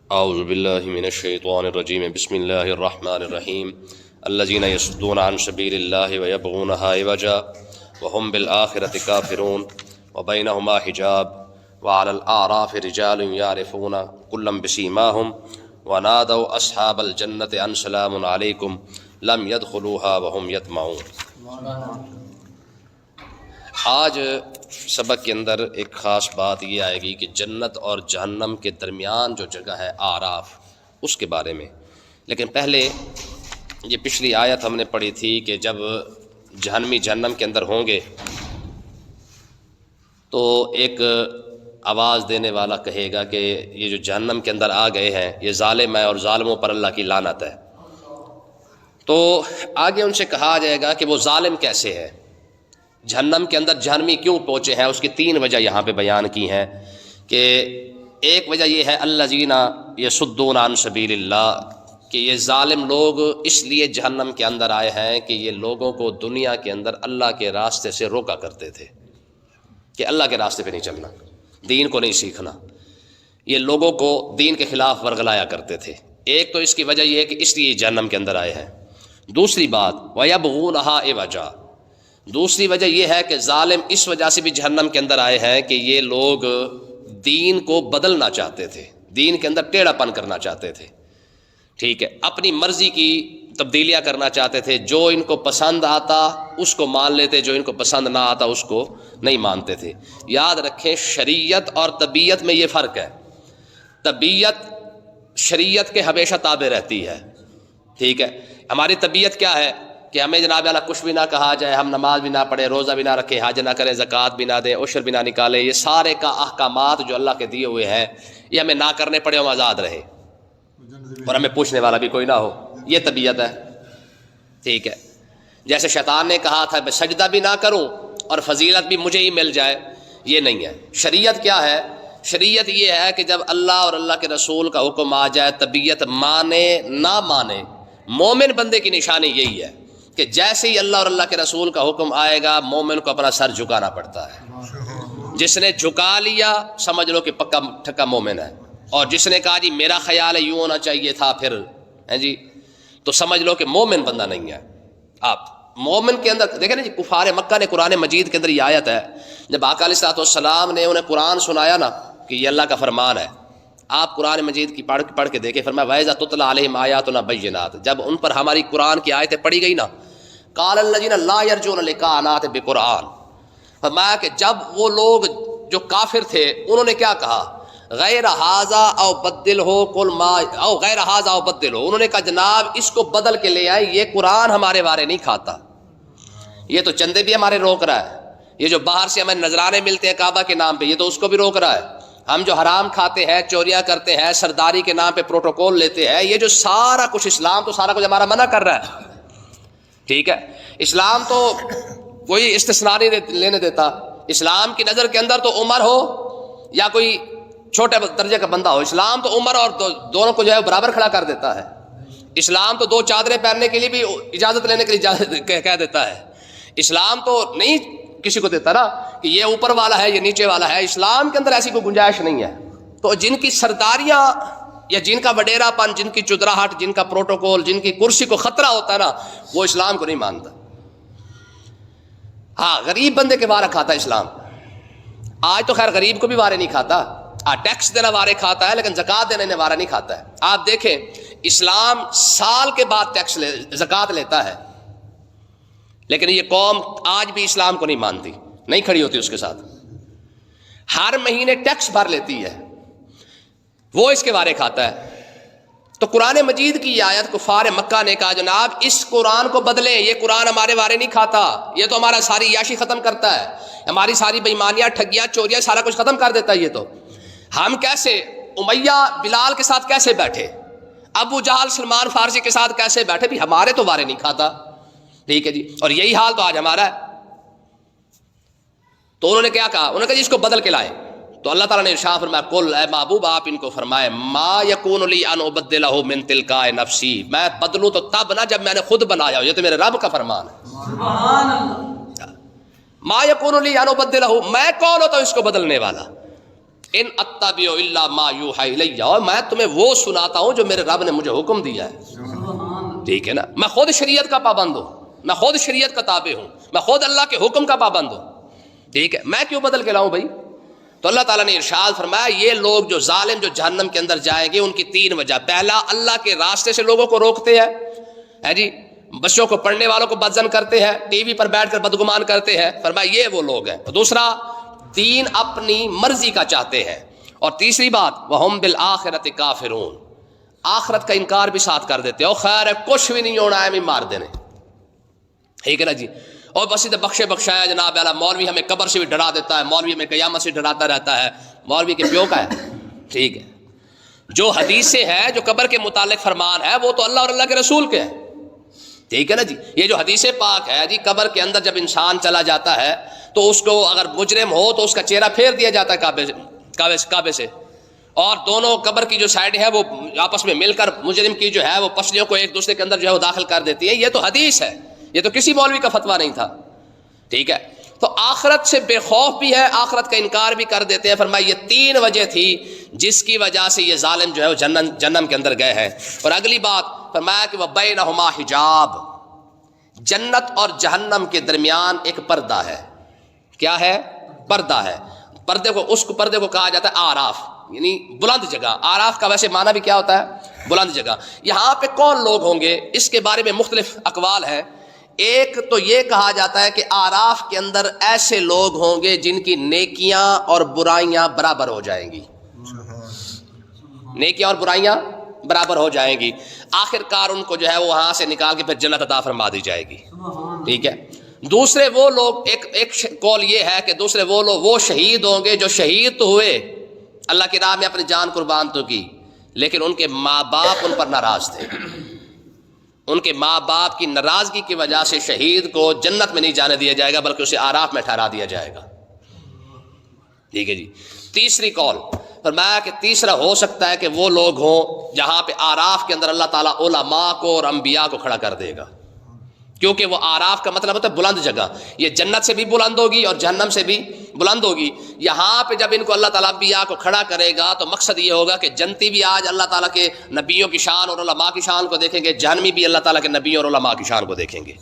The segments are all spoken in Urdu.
اعوذ باللہ من الشیطان الرجیم بسم اللہ الرحمن الرحیم الذین یصدون عن سبیل اللہ ویبغونها عوجا وهم بالآخرة کافرون وبینہما حجاب وعلی الاعراف رجال یعرفون کلا بسیماہم ونادوا اصحاب الجنة ان سلام علیکم لم يدخلوها وهم یطمعون۔ آج سبق کے اندر ایک خاص بات یہ آئے گی کہ جنت اور جہنم کے درمیان جو جگہ ہے اعراف، اس کے بارے میں۔ لیکن پہلے یہ پچھلی آیت ہم نے پڑھی تھی کہ جب جہنمی جہنم کے اندر ہوں گے تو ایک آواز دینے والا کہے گا کہ یہ جو جہنم کے اندر آ گئے ہیں یہ ظالم ہے اور ظالموں پر اللہ کی لعنت ہے۔ تو آگے ان سے کہا جائے گا کہ وہ ظالم کیسے ہے، جہنم کے اندر جہنمی کیوں پہنچے ہیں۔ اس کی تین وجہ یہاں پہ بیان کی ہیں کہ ایک وجہ یہ ہے الذین یصدون عن سبیل اللہ، کہ یہ ظالم لوگ اس لیے جہنم کے اندر آئے ہیں کہ یہ لوگوں کو دنیا کے اندر اللہ کے راستے سے روکا کرتے تھے کہ اللہ کے راستے پہ نہیں چلنا، دین کو نہیں سیکھنا، یہ لوگوں کو دین کے خلاف ورگلایا کرتے تھے۔ ایک تو اس کی وجہ یہ ہے کہ اس لیے جہنم کے اندر آئے ہیں۔ دوسری بات وَيَبْغُونَهَا عِوَجًا، دوسری وجہ یہ ہے کہ ظالم اس وجہ سے بھی جہنم کے اندر آئے ہیں کہ یہ لوگ دین کو بدلنا چاہتے تھے، دین کے اندر ٹیڑھا پن کرنا چاہتے تھے، ٹھیک ہے، اپنی مرضی کی تبدیلیاں کرنا چاہتے تھے، جو ان کو پسند آتا اس کو مان لیتے، جو ان کو پسند نہ آتا اس کو نہیں مانتے تھے۔ یاد رکھیں شریعت اور طبیعت میں یہ فرق ہے، طبیعت شریعت کے ہمیشہ تابع رہتی ہے، ٹھیک ہے۔ ہماری طبیعت کیا ہے کہ ہمیں جناب اللہ کچھ بھی نہ کہا جائے، ہم نماز بھی نہ پڑھیں، روزہ بھی نہ رکھیں، حج نہ کریں، زکوٰۃ بھی نہ دیں، عشر بھی نہ نکالیں، یہ سارے کا احکامات جو اللہ کے دیے ہوئے ہیں یہ ہمیں نہ کرنے پڑے، ہم آزاد رہے اور ہمیں پوچھنے والا بھی کوئی نہ ہو، یہ طبیعت ہے، ٹھیک ہے۔ جیسے شیطان نے کہا تھا میں سجدہ بھی نہ کروں اور فضیلت بھی مجھے ہی مل جائے، یہ نہیں ہے۔ شریعت کیا ہے؟ شریعت یہ ہے کہ جب اللہ اور اللہ کے رسول کا حکم آ جائے، طبیعت مانے نہ مانے، مومن بندے کی نشانی یہی ہے کہ جیسے ہی اللہ اور اللہ کے رسول کا حکم آئے گا مومن کو اپنا سر جھکانا پڑتا ہے۔ جس نے جھکا لیا سمجھ لو کہ پکا ٹھکا مومن ہے، اور جس نے کہا جی میرا خیال ہے یوں ہونا چاہیے تھا پھر ہے جی، تو سمجھ لو کہ مومن بندہ نہیں ہے۔ آپ مومن کے اندر دیکھیں نا جی، کفار مکہ نے قرآن مجید کے اندر یہ آیت ہے، جب آقا علیہ الصلوۃ والسلام نے انہیں قرآن سنایا نا کہ یہ اللہ کا فرمان ہے، آپ قرآن مجید کی پڑھ کے دیکھیں، فرمایا وَإِذَا تُتْلَىٰ عَلَيْهِمْ آيَاتُنَا بَيِّنَاتٍ، جب ان پر ہماری قرآن کی آیتیں پڑھی گئی نا، قَالَ الَّذِينَ لَا يَرْجُونَ لِقَاءَنَا ائْتِ بِقُرْآنٍ، فرمایا کہ جب وہ لوگ جو کافر تھے انہوں نے کیا کہا، غیر ھذا او بدلہ قل ما او غیر ھذا او بدلہ، انہوں نے کہا جناب اس کو بدل کے لے آئے، یہ قرآن ہمارے بارے نہیں کھاتا، یہ تو چندے بھی ہمارے روک رہا ہے، یہ جو باہر سے ہمیں نذرانے ملتے ہیں کعبہ کے نام پہ یہ تو اس کو بھی روک رہا ہے، ہم جو حرام کھاتے ہیں، چوریاں کرتے ہیں، سرداری کے نام پہ پروٹوکول لیتے ہیں، یہ جو سارا کچھ اسلام تو سارا کچھ ہمارا منع کر رہا ہے، ٹھیک ہے۔ اسلام تو کوئی استثناء نہیں لینے دیتا، اسلام کی نظر کے اندر تو عمر ہو یا کوئی چھوٹے درجے کا بندہ ہو، اسلام تو عمر اور دونوں کو جو ہے برابر کھڑا کر دیتا ہے۔ اسلام تو دو چادریں پہننے کے لیے بھی اجازت لینے کے لیے کہہ دیتا ہے، اسلام تو نہیں کسی کو دیتا نا کہ یہ اوپر والا ہے یہ نیچے والا ہے، اسلام کے اندر ایسی کوئی گنجائش نہیں ہے۔ تو جن کی سرداریاں یا جن کا وڈیرا پن، جن کی چدراہٹ، جن کا پروٹوکول، جن کی کرسی کو خطرہ ہوتا ہے نا، وہ اسلام کو نہیں مانتا۔ ہاں غریب بندے کے وارے کھاتا ہے اسلام، آج تو خیر غریب کو بھی وارے نہیں کھاتا، ٹیکس دینا وارے کھاتا ہے لیکن زکوٰۃ دینے وارہ نہیں کھاتا ہے۔ آپ دیکھیں اسلام سال کے بعد ٹیکس زکوٰۃ لیتا ہے، لیکن یہ قوم آج بھی اسلام کو نہیں مانتی، نہیں کھڑی ہوتی اس کے ساتھ، ہر مہینے ٹیکس بھر لیتی ہے، وہ اس کے وارے کھاتا ہے۔ تو قرآن مجید کی یہ آیت کفار مکہ نے کہا جناب اس قرآن کو بدلیں، یہ قرآن ہمارے وارے نہیں کھاتا، یہ تو ہمارا ساری عیاشی ختم کرتا ہے، ہماری ساری بےایمانیاں، ٹھگیاں، چوریاں، سارا کچھ ختم کر دیتا ہے۔ یہ تو ہم کیسے امیہ بلال کے ساتھ کیسے بیٹھے، ابو جہل سلمان فارسی کے ساتھ کیسے بیٹھے، بھی ہمارے تو وارے نہیں کھاتا، ٹھیک ہے جی۔ اور یہی حال تو آج ہمارا ہے۔ تو انہوں نے کیا کہا، انہوں نے کہا جی اس کو بدل کے لائیں، تو اللہ تعالیٰ نے ارشاد فرمایا قل اے محبوب آپ ان کو فرمائے ما یکون لی ان ابدلہ من تلقاء نفسی، میں بدلوں تو تب نہ جب میں نے خود بنایا ہو، یہ تو میرے رب کا فرمان ہے، سبحان اللہ۔ ما یکون لی ان ابدلہ، میں کون ہوتا ہوں اس کو بدلنے والا، ان اتبع الا ما یوحی الی، اور میں تمہیں وہ سناتا ہوں جو میرے رب نے مجھے حکم دیا ہے. ٹھیک ہے نا، میں خود شریعت کا پابند ہوں، میں خود شریعت کا تابع ہوں، میں خود اللہ کے حکم کا پابند ہوں. ٹھیک ہے، میں کیوں بدل کے لاؤں بھائی؟ تو اللہ تعالیٰ نے ارشاد فرمایا یہ لوگ جو ظالم جو جہنم کے اندر جائیں گے ان کی 3 وجہ. پہلا، اللہ کے راستے سے لوگوں کو روکتے ہیں، ہے جی، بچوں کو پڑھنے والوں کو بدظن کرتے ہیں، ٹی وی پر بیٹھ کر بدگمان کرتے ہیں، فرمایا یہ وہ لوگ ہیں. دوسرا، دین اپنی مرضی کا چاہتے ہیں. اور تیسری بات، وَهُمْ بِالْآخِرَةِ کافرون، آخرت کا انکار بھی ساتھ کر دیتے ہیں. اور خیر ہے، کچھ بھی نہیں ہونا ہے، مار دینے. ٹھیک ہے نا جی. اور بس ادھر بخشے بخشایا جناب اعلیٰ، مولوی ہمیں قبر سے بھی ڈرا دیتا ہے، مولوی ہمیں قیامت سے ڈراتا رہتا ہے. مولوی کے پیو کا ہے. ٹھیک ہے، جو حدیثیں ہے، جو قبر کے متعلق فرمان ہے، وہ تو اللہ اور اللہ کے رسول کے ہیں. ٹھیک ہے نا جی. یہ جو حدیث پاک ہے جی، قبر کے اندر جب انسان چلا جاتا ہے تو اس کو اگر مجرم ہو تو اس کا چہرہ پھیر دیا جاتا ہے کعبے سے، اور دونوں قبر کی جو سائڈ ہے وہ آپس میں مل کر مجرم کی جو ہے وہ پسلیوں کو ایک دوسرے کے اندر جو ہے وہ داخل کر دیتی ہے. یہ تو حدیث ہے، یہ تو کسی مولوی کا فتویٰ نہیں تھا. ٹھیک ہے، تو آخرت سے بے خوف بھی ہے، آخرت کا انکار بھی کر دیتے ہیں. فرمایا یہ 3 وجہ تھی جس کی وجہ سے یہ ظالم جو ہے وہ جہنم کے اندر گئے ہیں. اور اگلی بات فرمایا کہ وَبَيْنَهُمَا حجاب، جنت اور جہنم کے درمیان ایک پردہ ہے. کیا ہے؟ پردہ ہے. اس پردے کو کہا جاتا ہے آراف، یعنی بلند جگہ. آراف کا ویسے معنی بھی کیا ہوتا ہے؟ بلند جگہ. یہاں پہ کون لوگ ہوں گے، اس کے بارے میں مختلف اقوال ہے. ایک تو یہ کہا جاتا ہے کہ آراف کے اندر ایسے لوگ ہوں گے جن کی نیکیاں اور برائیاں برابر ہو جائیں گی. نیکیاں اور برائیاں برابر ہو جائیں گی. آخر کار ان کو جو ہے وہ وہاں سے نکال کے پھر جنت عطا فرما دی جائے گی. ٹھیک ہے. دوسرے وہ لوگ، ایک قول یہ ہے کہ دوسرے وہ لوگ وہ شہید ہوں گے جو شہید تو ہوئے، اللہ کی راہ میں اپنی جان قربان تو کی، لیکن ان کے ماں باپ ان پر ناراض تھے. ان کے ماں باپ کی ناراضگی کی وجہ سے شہید کو جنت میں نہیں جانے دیا جائے گا بلکہ اسے آراف میں ٹھہرا دیا جائے گا. ٹھیک ہے جی. تیسری قول فرمایا کہ تیسرا ہو سکتا ہے کہ وہ لوگ ہوں جہاں پہ آراف کے اندر اللہ تعالیٰ علماء کو اور انبیاء کو کھڑا کر دے گا، کیونکہ وہ آراف کا مطلب ہوتا ہے بلند جگہ. یہ جنت سے بھی بلند ہوگی اور جہنم سے بھی بلند ہوگی. یہاں پہ جب ان کو اللہ تعالیٰ انبیاء کو کھڑا کرے گا تو مقصد یہ ہوگا کہ جنتی بھی آج اللہ تعالیٰ کے نبیوں کی شان اور علماء کی شان کو دیکھیں گے، جہنمی بھی اللہ تعالیٰ کے نبیوں اور علماء کی شان کو دیکھیں گے.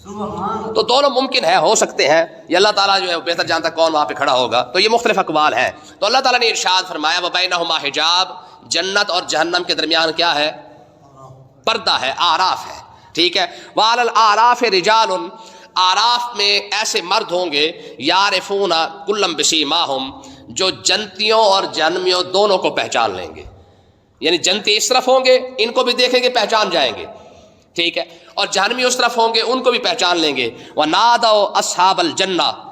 تو دونوں ممکن ہے، ہو سکتے ہیں. یہ اللہ تعالیٰ جو ہے بہتر جانتا کون وہاں پہ کھڑا ہوگا. تو یہ مختلف اقوال ہیں. تو اللہ تعالیٰ نے ارشاد فرمایا وَبَيْنَهُمَا حجاب، جنت اور جہنم کے درمیان کیا ہے؟ پردہ ہے، آراف ہے. ٹھیک ہے. وَعَلَى الْأَعْرَافِ رِجَالٌ، آراف میں ایسے مرد ہوں گے یعرفون کلم بسیماہم، جو جنتیوں اور جہنمیوں دونوں کو پہچان لیں گے. یعنی جنتی اس طرف ہوں گے، ان کو بھی دیکھیں گے، پہچان جائیں گے. ٹھیک ہے. اور جہنمی اس طرف ہوں گے، ان کو بھی پہچان لیں گے. وَنَادَوْا أَصْحَابَ الْجَنَّةِ،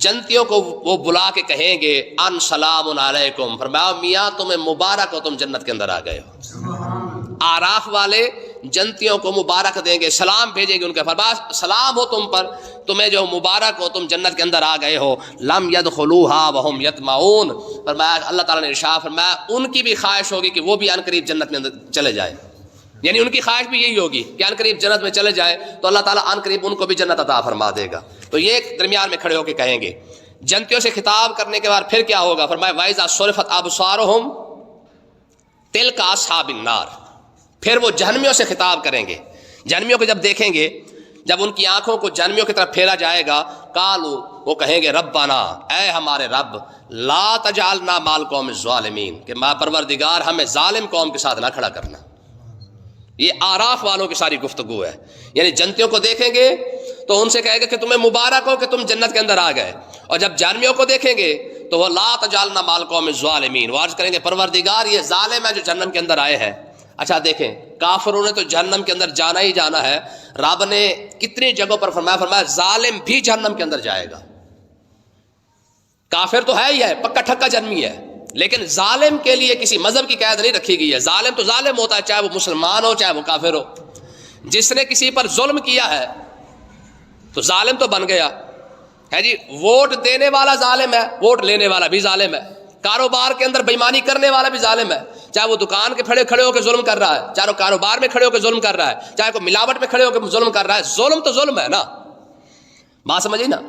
جنتیوں کو وہ بلا کے کہیں گے ان سلام علیکم، فرمایا میاں تمہیں مبارک ہو، تم جنت کے اندر آ گئے ہو. آراف والے جنتیوں کو مبارک دیں گے، سلام بھیجیں گے ان کے، فرمایا سلام ہو تم پر، تمہیں جو مبارک ہو، تم جنت کے اندر آ گئے ہو. لم يدخلوها وهم يطمعون، فرمایا اللہ تعالیٰ نے ارشاد فرمایا ان کی بھی خواہش ہوگی کہ وہ بھی ان قریب جنت میں اندر چلے جائے. یعنی ان کی خواہش بھی یہی ہوگی کہ ان قریب جنت میں چلے جائے تو اللہ تعالیٰ ان قریب ان کو بھی جنت عطا فرما دے گا. تو یہ درمیان میں کھڑے ہو کے کہیں گے. جنتیوں سے خطاب کرنے کے بعد پھر کیا ہوگا؟ فرمایا وَإِذَا صُرِفَتْ أَبْصَارُهُمْ تِلْكَ أَصْحَابِ النَّارِ، پھر وہ جہنمیوں سے خطاب کریں گے. جہنمیوں کو جب دیکھیں گے، جب ان کی آنکھوں کو جہنمیوں کی طرف پھیرا جائے گا، قالو، وہ کہیں گے ربنا، اے ہمارے رب، لا تجعلنا مع القوم الظالمین، کہ ماں پروردگار ہمیں ظالم قوم کے ساتھ نہ کھڑا کرنا. یہ آراف والوں کی ساری گفتگو ہے. یعنی جنتیوں کو دیکھیں گے تو ان سے کہے گا کہ تمہیں مبارک ہو کہ تم جنت کے اندر آ گئے. اور جب جہنمیوں کو دیکھیں گے تو وہ لا تجعلنا مع القوم الظالمین، وہ عرض کریں گے پروردگار یہ ظالم ہے جو جہنم کے اندر آئے ہیں. اچھا دیکھیں، کافروں نے تو جہنم کے اندر جانا ہی جانا ہے. رب نے کتنی جگہوں پر فرمایا ظالم بھی جہنم کے اندر جائے گا. کافر تو ہے ہی ہے، پکا ٹھکا جہنمی ہے، لیکن ظالم کے لیے کسی مذہب کی قید نہیں رکھی گئی ہے. ظالم تو ظالم ہوتا ہے، چاہے وہ مسلمان ہو چاہے وہ کافر ہو. جس نے کسی پر ظلم کیا ہے تو ظالم تو بن گیا ہے جی. ووٹ دینے والا ظالم ہے، ووٹ لینے والا بھی ظالم ہے. کاروبار کے اندر بےمانی کرنے والا بھی ظالم ہے، چاہے وہ دکان کے کھڑے ہو کے ظلم کر رہا ہے، چاہے وہ کاروبار میں کھڑے ہو کے ظلم کر رہا ہے، چاہے کوئی ملاوٹ میں کھڑے ہو کے ظلم کر رہا ہے. ظلم تو ظلم ہے نا. بات سمجھیے نا.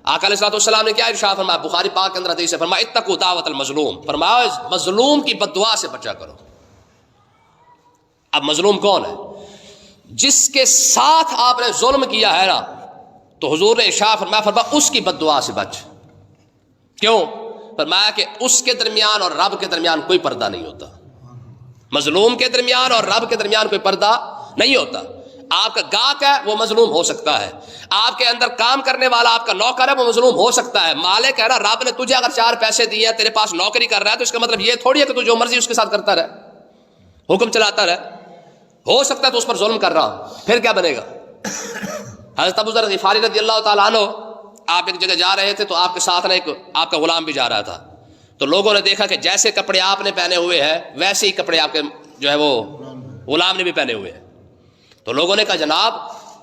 آقا علیہ السلام نے کیا ارشاد فرمایا بخاری پاک کے اندر حدیث ہے، فرمایا اتقوا دعوت المظلوم، فرمایا مظلوم کی بد دعا سے بچا کرو۔ اب مظلوم کون ہے؟ جس کے ساتھ آپ نے ظلم کیا ہے نا، تو حضور نے ارشاد فرمایا اس کی بد دعا سے بچ۔ کیوں؟ فرمایا کہ اس کے درمیان اور رب کے درمیان کوئی پردہ نہیں ہوتا، مظلوم کے درمیان اور رب کے درمیان کوئی پردہ نہیں ہوتا۔ آپ کا گاہک ہے وہ مظلوم ہو سکتا ہے، آپ کے اندر کام کرنے والا آپ کا نوکر ہے وہ مظلوم ہو سکتا ہے، مالک ہے نا، رب نے تجھے اگر 4 پیسے دیے ہیں، تیرے پاس نوکری کر رہا ہے، تو اس کا مطلب یہ تھوڑی ہے کہ تو جو مرضی اس کے ساتھ کرتا رہے، حکم چلاتا رہے۔ ہو سکتا ہے تو اس پر ظلم کر رہا، پھر کیا بنے گا؟ حضرت ابو ذر غفاری رضی اللہ تعالیٰ عنہ، آپ ایک جگہ جا رہے تھے تو آپ کے ساتھ ایک آپ کا غلام بھی جا رہا تھا، تو لوگوں نے دیکھا کہ جیسے کپڑے آپ نے پہنے ہوئے ہیں ویسے ہی کپڑے آپ کے جو ہے وہ غلام نے بھی پہنے ہوئے ہیں۔ تو لوگوں نے کہا جناب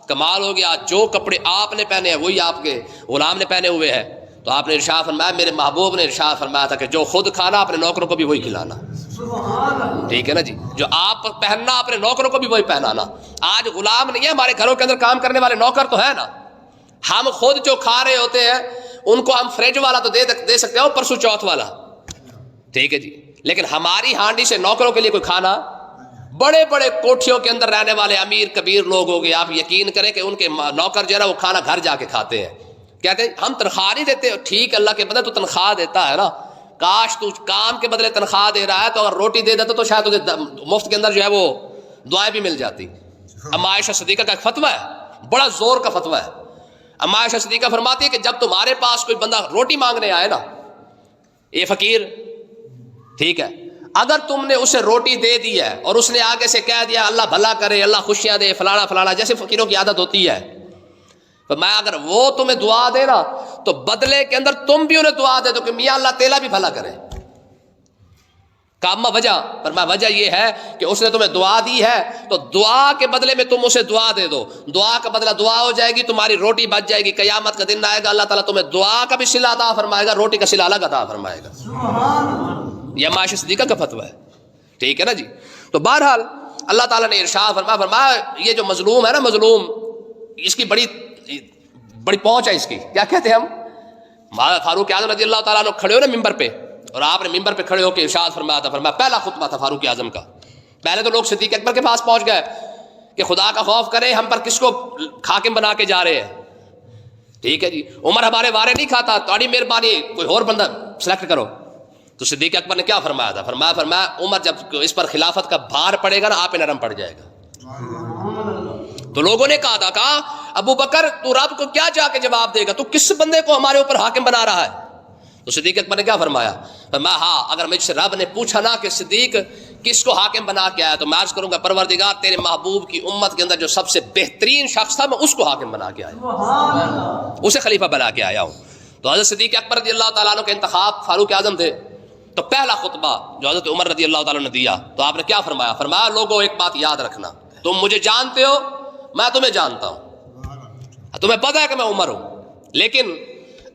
کمال ہو گیا، جو کپڑے آپ نے پہنے ہیں وہی آپ کے غلام نے پہنے ہوئے ہیں۔ تو آپ نے ارشاد فرمایا، میرے محبوب نے ارشاد فرمایا تھا کہ جو خود کھانا اپنے نوکروں کو بھی وہی کھلانا، ٹھیک ہے نا جی، جو آپ پہننا اپنے نوکروں کو بھی وہی پہنانا۔ آج غلام نہیں ہے، ہمارے گھروں کے اندر کام کرنے والے نوکر تو ہے نا، ہم خود جو کھا رہے ہوتے ہیں ان کو ہم فریج والا تو دے سکتے ہیں، پرسوں چوتھ والا، ٹھیک ہے جی، لیکن ہماری ہانڈی سے نوکروں کے لیے کوئی کھانا، بڑے بڑے کوٹھیوں کے اندر رہنے والے امیر کبیر لوگ ہو گئے، آپ یقین کریں کہ ان کے نوکر جو ہے نا وہ کھانا گھر جا کے کھاتے ہیں، کہتے ہیں ہم تنخواہ نہیں دیتے، ٹھیک اللہ کے بدلے تو تنخواہ دیتا ہے نا، کاش تو کام کے بدلے تنخواہ دے رہا ہے تو اگر روٹی دے دیتا تو شاید تجھے مفت کے اندر جو ہے وہ دعائیں بھی مل جاتی۔ اما عائشہ صدیقہ کا ایک فتویٰ ہے، بڑا زور کا فتویٰ ہے، اما عائشہ صدیقہ فرماتی ہے کہ جب تمہارے پاس کوئی بندہ روٹی مانگنے آئے نا، یہ فقیر ٹھیک ہے، اگر تم نے اسے روٹی دے دی ہے اور اس نے آگے سے کہہ دیا اللہ بھلا کرے، اللہ خوشیاں دے، فلانا فلانا، جیسے فقیروں کی عادت ہوتی ہے، تو میں اگر وہ تمہیں دعا دے نا تو بدلے کے اندر تم بھی انہیں دعا دے دو کہ میاں اللہ تیلا بھی بھلا کرے۔ کاما وجہ پر میں وجہ یہ ہے کہ اس نے تمہیں دعا دی ہے تو دعا کے بدلے میں تم اسے دعا دے دو، دعا کا بدلہ دعا ہو جائے گی، تمہاری روٹی بچ جائے گی، قیامت کا دن آئے گا اللہ تعالیٰ تمہیں دعا کا بھی صلہ عطا فرمائے گا، روٹی کا صلہ الگ عطا فرمائے گا۔ یہ اما عائشہ صدیقہ کا فتویٰ ہے، ٹھیک ہے نا جی۔ تو بہرحال اللہ تعالیٰ نے ارشاد فرمایا یہ جو مظلوم ہے نا، مظلوم اس کی بڑی پہنچ ہے، اس کی کیا کہتے ہیں ہم، فاروق اعظم رضی اللہ تعالیٰ عنہ کھڑے ہو نا ممبر پہ، اور آپ نے ممبر پہ کھڑے ہو کے ارشاد فرمایا تھا، فرمایا پہلا خطبہ تھا فاروق اعظم کا، پہلے تو لوگ صدیق اکبر کے پاس پہنچ گئے کہ خدا کا خوف کرے، ہم پر کس کو حاکم بنا کے جا رہے ہیں، ٹھیک ہے جی، عمر ہمارے وارے نہیں کھاتا، تمہاری مہربانی کوئی اور بندہ سلیکٹ کرو۔ تو صدیق اکبر نے کیا فرمایا تھا، فرمایا عمر جب اس پر خلافت کا بھار پڑے گا نا آپ پہ نرم پڑ جائے گا۔ تو لوگوں نے کہا ابو بکر تو رب کو کیا جا کے جواب دے گا، تو کس بندے کو ہمارے اوپر حاکم بنا رہا ہے؟ تو صدیق اکبر نے کیا فرمایا، ہاں اگر مجھ سے رب نے پوچھا نا کہ صدیق کس کو حاکم بنا کے آیا تو میں عرض کروں گا پروردگار تیرے محبوب کی امت کے اندر جو سب سے بہترین شخص تھا میں اس کو حاکم بنا کے آیا، اسے خلیفہ بنا کے آیا ہوں۔ تو حضرت صدیق اکبر رضی اللہ تعالیٰ عنہ کے انتخاب فاروق اعظم تھے، تو پہلا خطبہ جو حضرت عمر رضی اللہ تعالیٰ نے دیا تو آپ نے کیا فرمایا، لوگوں ایک بات یاد رکھنا، تم مجھے جانتے ہو میں تمہیں جانتا ہوں، تمہیں پتہ ہے کہ میں عمر ہوں، لیکن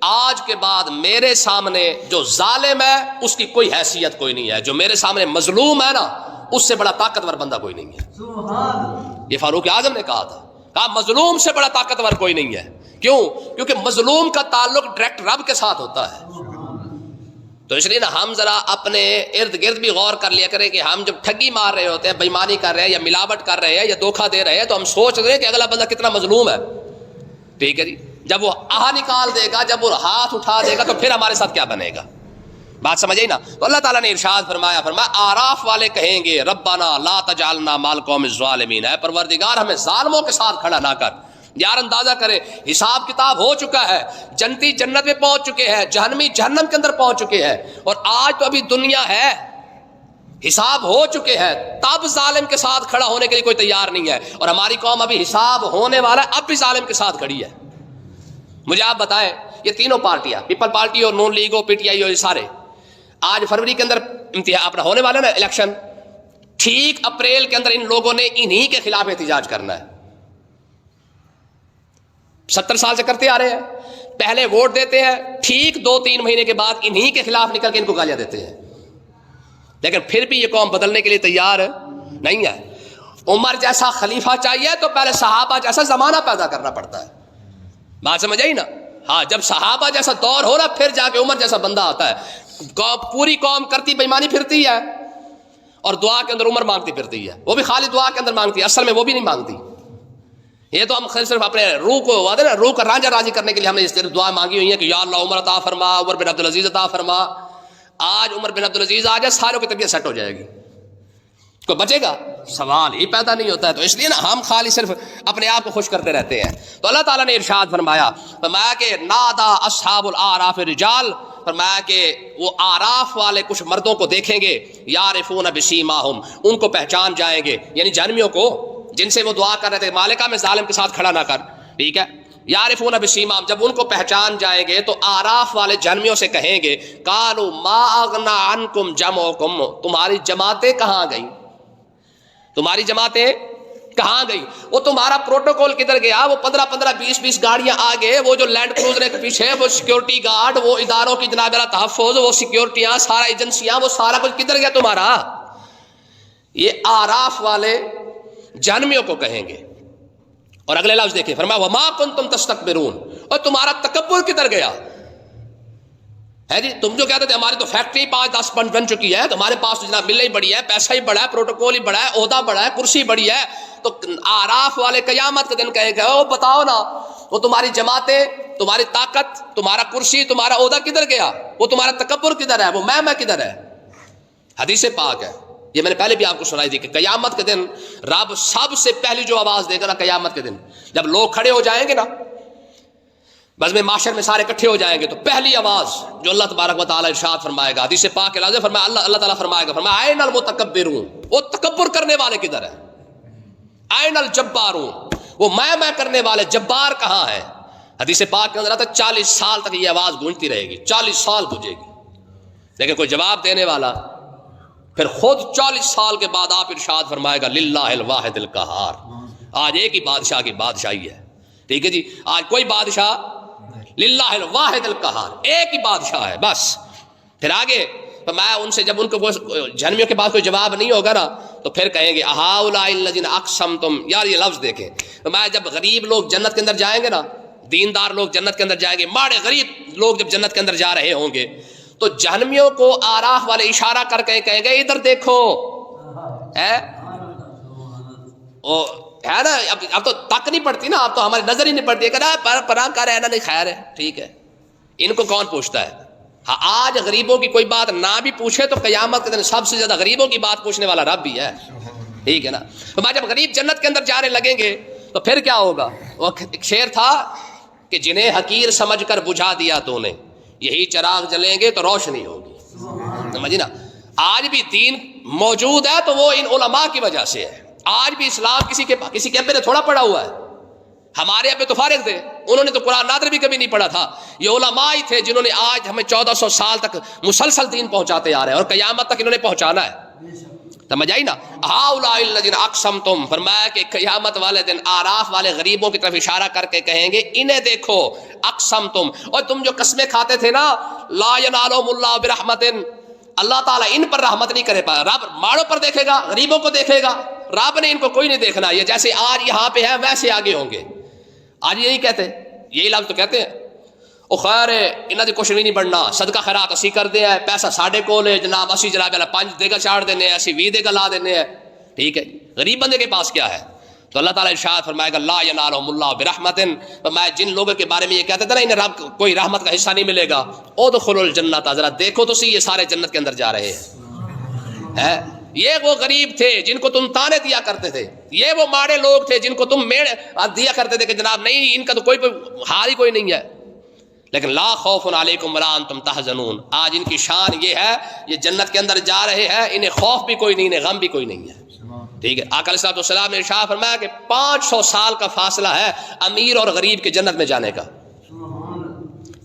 آج کے بعد میرے سامنے جو ظالم ہے اس کی کوئی حیثیت کوئی نہیں ہے، جو میرے سامنے مظلوم ہے نا اس سے بڑا طاقتور بندہ کوئی نہیں ہے۔ یہ فاروق اعظم نے کہا مظلوم سے بڑا طاقتور کوئی نہیں ہے، کیوں؟ کیونکہ مظلوم کا تعلق ڈائریکٹ رب کے ساتھ ہوتا ہے۔ تو اس لیے نا ہم ذرا اپنے ارد گرد بھی غور کر لیا کریں کہ ہم جب ٹھگی مار رہے ہوتے ہیں، بےمانی کر رہے ہیں یا ملاوٹ کر رہے ہیں یا دھوکہ دے رہے ہیں تو ہم سوچ رہے ہیں کہ اگلا بندہ کتنا مظلوم ہے، ٹھیک ہے جی، جب وہ آہ نکال دے گا، جب وہ ہاتھ اٹھا دے گا تو پھر ہمارے ساتھ کیا بنے گا، بات سمجھ آئی نا۔ تو اللہ تعالیٰ نے ارشاد فرمایا آراف والے کہیں گے ربنا لا تجعلنا مع القوم الظالمین، اے پروردگار ہمیں ظالموں کے ساتھ کھڑا نہ کر۔ یار اندازہ کرے حساب کتاب ہو چکا ہے، جنتی جنت میں پہنچ چکے ہیں، جہنمی جہنم کے اندر پہنچ چکے ہیں، اور آج تو ابھی دنیا ہے، حساب ہو چکے ہیں، تب ظالم کے ساتھ کھڑا ہونے کے لیے کوئی تیار نہیں ہے، اور ہماری قوم ابھی حساب ہونے والا ہے اب بھی ظالم کے ساتھ کھڑی ہے۔ مجھے آپ بتائیں یہ تینوں پارٹیاں، پیپل پارٹی اور نون لیگ اور پی ٹی آئی اور یہ سارے، آج فروری کے اندر اپنا ہونے والا نا الیکشن، ٹھیک اپریل کے اندر ان لوگوں نے انہی کے خلاف احتجاج کرنا ہے، 70 سال سے کرتے آ رہے ہیں، پہلے ووٹ دیتے ہیں، ٹھیک 2-3 مہینے کے بعد انہی کے خلاف نکل کے ان کو گالیاں دیتے ہیں، لیکن پھر بھی یہ قوم بدلنے کے لیے تیار نہیں ہے۔ عمر جیسا خلیفہ چاہیے تو پہلے صحابہ جیسا زمانہ پیدا کرنا پڑتا ہے، بات سمجھ آئی نا۔ ہاں جب صحابہ جیسا دور ہو رہا پھر جا کے عمر جیسا بندہ آتا ہے. پوری قوم کرتی بےمانی پھرتی ہے اور دعا کے اندر عمر مانگتی پھرتی ہے, وہ بھی خالی دعا کے اندر مانگتی ہے, اصل میں وہ بھی نہیں مانگتی. یہ تو ہم صرف اپنے روح کو روح کا رانجھا راضی کرنے کے لیے ہم نے اس طرح دعا مانگی ہوئی ہے کہ یا اللہ عمر عطا فرما, عمر بن عبدالعزیز عطا فرما. آج عمر بن عبدالعزیز آ جائے ساروں کی طبیعت سیٹ ہو جائے گی, کوئی بچے گا؟ سوال ہی پیدا نہیں ہوتا ہے. تو اس لیے نا ہم خالی صرف اپنے آپ کو خوش کرتے رہتے ہیں. تو اللہ تعالیٰ نے ارشاد فرمایا کہ نادا اصحاب الاعراف رجال, فرمایا کہ وہ آراف والے کچھ مردوں کو دیکھیں گے, یعرفون بسیماہم, ان کو پہچان جائیں گے, یعنی جہنمیوں کو جن سے وہ دعا کر رہے تھے مالکہ میں ظالم کے ساتھ کھڑا نہ کر, ٹھیک ہے. یعرفون بسیماہم, جب ان کو پہچان جائیں گے تو آراف والے جہنمیوں سے کہیں گے قالوا ما اغنی عنکم جمعکم, تمہاری جماعتیں کہاں گئیں, تمہاری جماعتیں کہاں گئی, وہ تمہارا پروٹوکول کدھر گیا, وہ 15-20 گاڑیاں آگے, وہ جو لینڈ کروزر کے پیچھے وہ سیکیورٹی گارڈ, وہ اداروں کی جناب تحفظ, وہ سیکیورٹیاں, سارا ایجنسیاں, وہ سارا کچھ کدھر گیا تمہارا. یہ آراف والے جہنمیوں کو کہیں گے. اور اگلے لفظ دیکھیں, فرمایا وما کنتم تستکبرون, اور تمہارا تکبر کدھر گیا ہے جی. تم جو کہتے تھے ہماری تو فیکٹری 5-10 بن چکی ہے, تمہارے پاس تو جناب مل ہی بڑی ہے, پیسہ ہی بڑا ہے, پروٹوکول ہی بڑا ہے, عہدہ بڑا ہے, کرسی بڑی ہے. تو آراف والے قیامت کے دن کہیں گے او بتاؤ نا, وہ تمہاری جماعتیں, تمہاری طاقت, تمہارا کرسی, تمہارا عہدہ کدھر گیا, وہ تمہارا تکبر کدھر ہے, وہ میں کدھر ہے. حدیث پاک ہے, یہ میں نے پہلے بھی آپ کو سنائی تھی کہ قیامت کے دن رب سب سے پہلی جو آواز دے گا نا قیامت کے دن, جب لوگ کھڑے ہو جائیں گے نا بس میں معاشر میں سارے اکٹھے ہو جائیں گے, تو پہلی آواز جو اللہ تبارک و تعالیٰ ارشاد فرمائے گا, حدیث پاک کے لفظ فرمایا, اللہ تعالیٰ فرمائے گا, فرمایا این المتکبرون, وہ تکبر کرنے والے کدھر ہے, این الجبارون, وہ میں کرنے والے جبار کہاں ہے. حدیث پاک کے اندر آتا ہے 40 سال تک یہ آواز گونجتی رہے گی, 40 سال گونجے گی, لیکن کوئی جواب دینے والا. پھر خود 40 سال کے بعد آپ ارشاد فرمائے گا للہ الواحد القہار, آج ایک ہی بادشاہ کی بادشاہی ہے, ٹھیک ہے جی, آج کوئی بادشاہ, للہ الواحد القہار, ایک ہی بادشاہ ہے بس. پھر آگے میں ان سے جب ان کو جہنمیوں کے پاس کوئی جواب نہیں ہوگا نا تو پھر کہیں گے ہؤلاء الذین اقسمتم, یار یہ لفظ دیکھیں, میں جب غریب لوگ جنت کے اندر جائیں گے نا, دیندار لوگ جنت کے اندر جائیں گے, ماڑے غریب لوگ جب جنت کے اندر جا رہے ہوں گے تو جہنمیوں کو آراف والے اشارہ کر کے کہیں گے ادھر دیکھو, ہے نا, اب تو تک نہیں پڑتی نا, اب تو ہماری نظر ہی نہیں پڑتی ہے کہ پراں کا رہنا نہیں, خیر ہے, ٹھیک ہے, ان کو کون پوچھتا ہے. ہاں آج غریبوں کی کوئی بات نہ بھی پوچھے تو قیامت کے دن سب سے زیادہ غریبوں کی بات پوچھنے والا رب بھی ہے, ٹھیک ہے نا. تو جب غریب جنت کے اندر جانے لگیں گے تو پھر کیا ہوگا. وہ ایک شعر تھا کہ جنہیں حقیر سمجھ کر بجھا دیا تو نے, یہی چراغ جلیں گے تو روشنی ہوگی, سمجھے نا. آج بھی دین موجود ہے تو وہ ان علماء کی وجہ سے ہے. آج بھی اسلام کسی کے ابے نے تھوڑا پڑھا ہوا ہے, ہمارے ابے تو فارغ تھے, انہوں نے تو قرآن نادر بھی کبھی نہیں پڑھا تھا. یہ علماء ہی تھے جنہوں نے آج ہمیں 1400 سال تک مسلسل دین پہنچاتے آ رہے ہیں, اور قیامت تک انہوں نے پہنچانا ہے, سمجھ آئی نا. ہؤلاء الذین اقسمتم, فرمایا کہ قیامت والے دن آراف والے غریبوں کی طرف اشارہ کر کے کہیں گے انہیں دیکھو, اقسمتم, اور تم جو قسمیں کھاتے تھے نا, لا ینالہم اللہ برحمت, اللہ تعالیٰ ان پر رحمت نہیں کرے پا. رب ماڑوں پر دیکھے گا, غریبوں کو دیکھے گا, رب نے ان کو کوئی نہیں دیکھنا. یہ جیسے آج یہاں پہ ہے ویسے آگے ہوں گے. آج یہی کہتے ہیں, یہی لفظ تو کہتے ہیں, او خیر انہاں دی کوشش نہیں بڑھنا, صدقہ خیرات اسی کر دے ہے, پیسہ ساڈے کول ہے جناب, اسی جناب 5 دے گا چاڑ دینے ہیں, اسی 20 دے گا لا دینے ہیں, ٹھیک ہے. غریب بندے کے پاس کیا ہے. تو اللہ تعالیٰ ارشاد فرمائے گا لا ینالہم اللہ برحمت, میں جن لوگوں کے بارے میں یہ کہتے تھے نا انہیں رب کوئی رحمت کا حصہ نہیں ملے گا, ادخلوا الجنت, ذرا دیکھو تو سی یہ سارے جنت کے اندر جا رہے ہیں. یہ وہ غریب تھے جن کو تم تانے دیا کرتے تھے, یہ وہ ماڑے لوگ تھے جن کو تم میڑ دیا کرتے تھے کہ جناب نہیں ان کا تو کوئی حال ہی کوئی نہیں ہے. لیکن لا خوف علیکم ولا انتم تحزنون, آج ان کی شان یہ ہے, یہ جنت کے اندر جا رہے ہیں, انہیں خوف بھی کوئی نہیں, انہیں غم بھی کوئی نہیں ہے, ٹھیک ہے. آقا علیہ السلام نے ارشاد فرمایا کہ 500 سال کا فاصلہ ہے امیر اور غریب کے جنت میں جانے کا.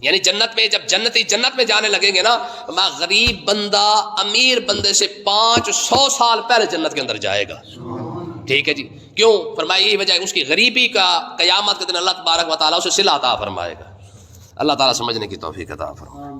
یعنی جنت میں جب جنتی جنت میں جانے لگیں گے نا, میں غریب بندہ امیر بندے سے 500 سال پہلے جنت کے اندر جائے گا, ٹھیک ہے جی. کیوں فرمایا, یہی وجہ اس کی غریبی کا قیامت کے دن اللہ تبارک و تعالیٰ اسے صلہ عطا فرمائے گا. اللہ تعالیٰ سمجھنے کی توفیق عطا فرمائے.